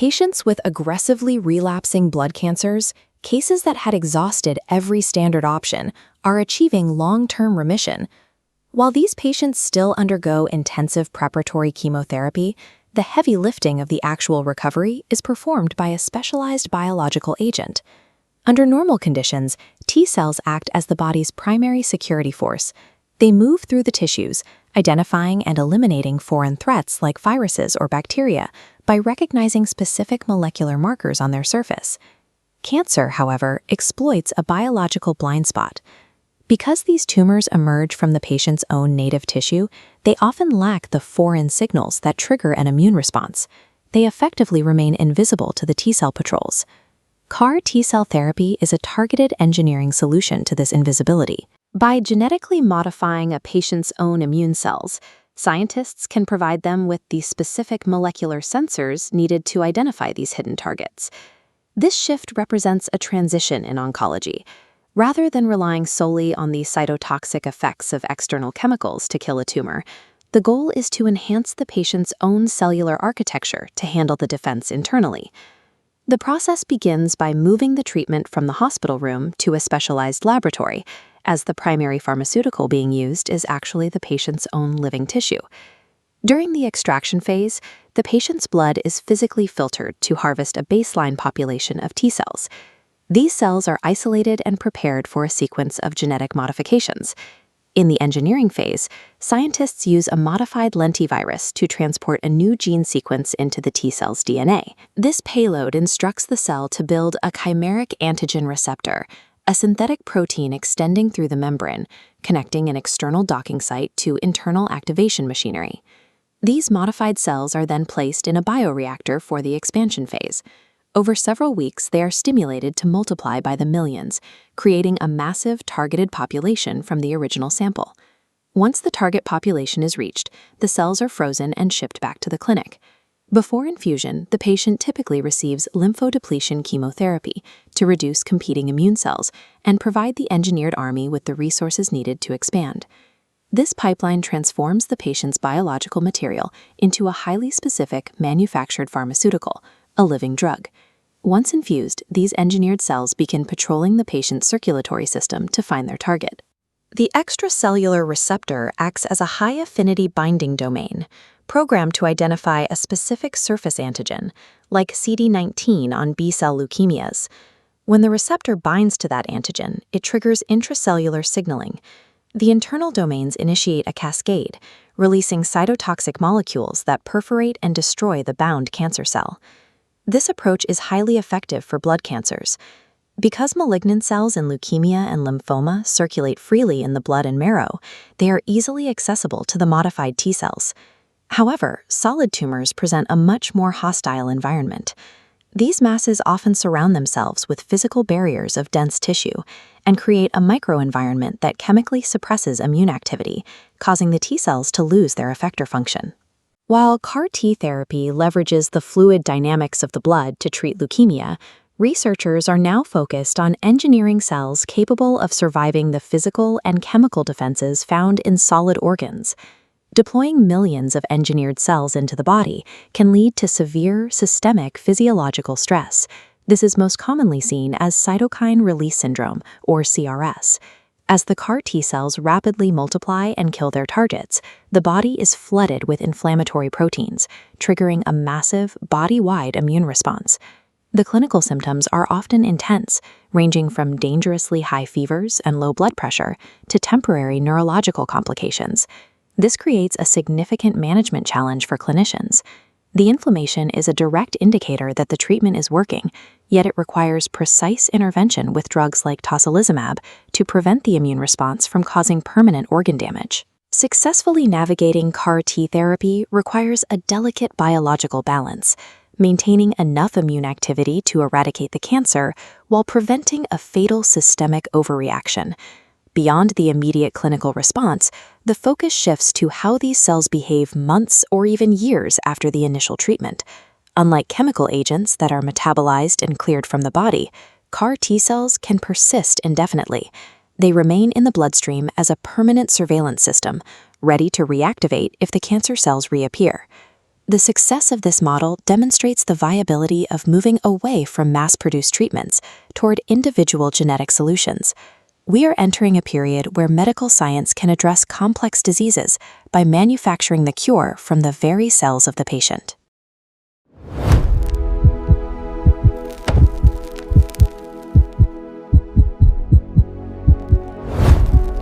Patients with aggressively relapsing blood cancers, cases that had exhausted every standard option, are achieving long-term remission. While these patients still undergo intensive preparatory chemotherapy, the heavy lifting of the actual recovery is performed by a specialized biological agent. Under normal conditions, T cells act as the body's primary security force. They move through the tissues, identifying and eliminating foreign threats like viruses or bacteria by recognizing specific molecular markers on their surface. Cancer, however, exploits a biological blind spot. Because these tumors emerge from the patient's own native tissue, they often lack the foreign signals that trigger an immune response. They effectively remain invisible to the T-cell patrols. CAR T-cell therapy is a targeted engineering solution to this invisibility. By genetically modifying a patient's own immune cells, scientists can provide them with the specific molecular sensors needed to identify these hidden targets. This shift represents a transition in oncology. Rather than relying solely on the cytotoxic effects of external chemicals to kill a tumor, the goal is to enhance the patient's own cellular architecture to handle the defense internally. The process begins by moving the treatment from the hospital room to a specialized laboratory, as the primary pharmaceutical being used is actually the patient's own living tissue. During the extraction phase, the patient's blood is physically filtered to harvest a baseline population of T cells. These cells are isolated and prepared for a sequence of genetic modifications. In the engineering phase, scientists use a modified lentivirus to transport a new gene sequence into the T cell's DNA. This payload instructs the cell to build a chimeric antigen receptor, a synthetic protein extending through the membrane, connecting an external docking site to internal activation machinery. These modified cells are then placed in a bioreactor for the expansion phase. Over several weeks, they are stimulated to multiply by the millions, creating a massive targeted population from the original sample. Once the target population is reached, the cells are frozen and shipped back to the clinic. Before infusion, the patient typically receives lymphodepletion chemotherapy to reduce competing immune cells and provide the engineered army with the resources needed to expand. This pipeline transforms the patient's biological material into a highly specific manufactured pharmaceutical, a living drug. Once infused, these engineered cells begin patrolling the patient's circulatory system to find their target. The extracellular receptor acts as a high-affinity binding domain, programmed to identify a specific surface antigen, like CD19 on B-cell leukemias. When the receptor binds to that antigen, it triggers intracellular signaling. The internal domains initiate a cascade, releasing cytotoxic molecules that perforate and destroy the bound cancer cell. This approach is highly effective for blood cancers. Because malignant cells in leukemia and lymphoma circulate freely in the blood and marrow, they are easily accessible to the modified T cells. However, solid tumors present a much more hostile environment. These masses often surround themselves with physical barriers of dense tissue and create a microenvironment that chemically suppresses immune activity, causing the T cells to lose their effector function. While CAR T therapy leverages the fluid dynamics of the blood to treat leukemia, researchers are now focused on engineering cells capable of surviving the physical and chemical defenses found in solid organs. Deploying millions of engineered cells into the body can lead to severe systemic physiological stress. This is most commonly seen as cytokine release syndrome, or CRS. As the CAR T cells rapidly multiply and kill their targets, the body is flooded with inflammatory proteins, triggering a massive, body-wide immune response. The clinical symptoms are often intense, ranging from dangerously high fevers and low blood pressure to temporary neurological complications. This creates a significant management challenge for clinicians. The inflammation is a direct indicator that the treatment is working, yet it requires precise intervention with drugs like tocilizumab to prevent the immune response from causing permanent organ damage. Successfully navigating CAR T therapy requires a delicate biological balance, maintaining enough immune activity to eradicate the cancer while preventing a fatal systemic overreaction. Beyond the immediate clinical response, the focus shifts to how these cells behave months or even years after the initial treatment. Unlike chemical agents that are metabolized and cleared from the body, CAR T cells can persist indefinitely. They remain in the bloodstream as a permanent surveillance system, ready to reactivate if the cancer cells reappear. The success of this model demonstrates the viability of moving away from mass-produced treatments toward individual genetic solutions. We are entering a period where medical science can address complex diseases by manufacturing the cure from the very cells of the patient.